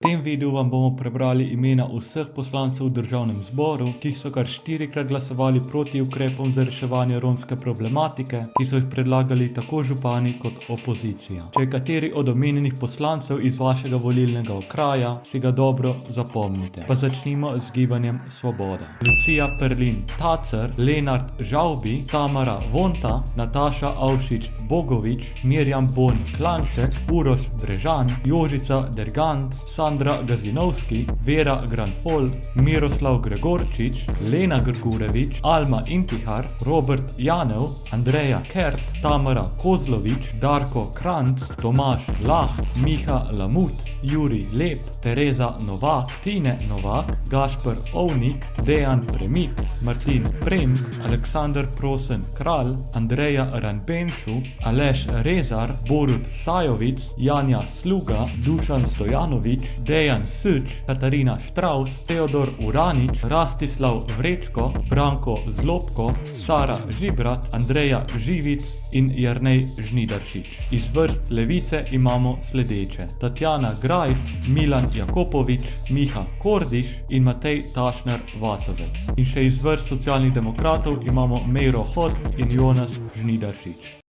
V tem videu vam bomo prebrali imena vseh poslancev v državnem zboru, ki so kar 4-krat glasovali proti ukrepom za reševanje romske problematike, ki so jih predlagali tako župani kot opozicija. Če je kateri od omenjenih poslancev iz vašega volilnega okraja, si ga dobro zapomnite. Pa začnimo z gibanjem Svoboda. Lucija Perlin Tacer, Lenart Žavbi, Tamara Vonta, Nataša Avšič Bogovič, Mirjam Bon Klanšek, Uroš Brežan, Jožica Derganc, Sandra Gazinovski, Vera Granfol, Miroslav Gregorčič, Lena Grgurevič, Alma Intihar, Robert Janev, Andreja Kert, Tamara Kozlovič, Darko Kranc, Tomaž Lah, Miha Lamut, Jurij Lep, Tereza Novak, Tine Novak, Gašper Ovnik, Dejan Premik, Martin Premk, Aleksandar Prosen Kralj, Andreja Ranbenšu, Aleš Rezar, Borut Sajovic, Janja Sluga, Dušan Stojanovič, Dejan Süč, Katarina Štraus, Teodor Uranič, Rastislav Vrečko, Branko Zlobko, Sara Žibrat, Andreja Živic in Jernej Žnidaršič. Iz vrst Levice imamo sledeče: Tatjana Grajf, Milan Jakopovič, Miha Kordiš in Matej Tašner Vatovec. In še iz vrst Socialnih demokratov imamo Mejro Hot in Jonas Žnidaršič.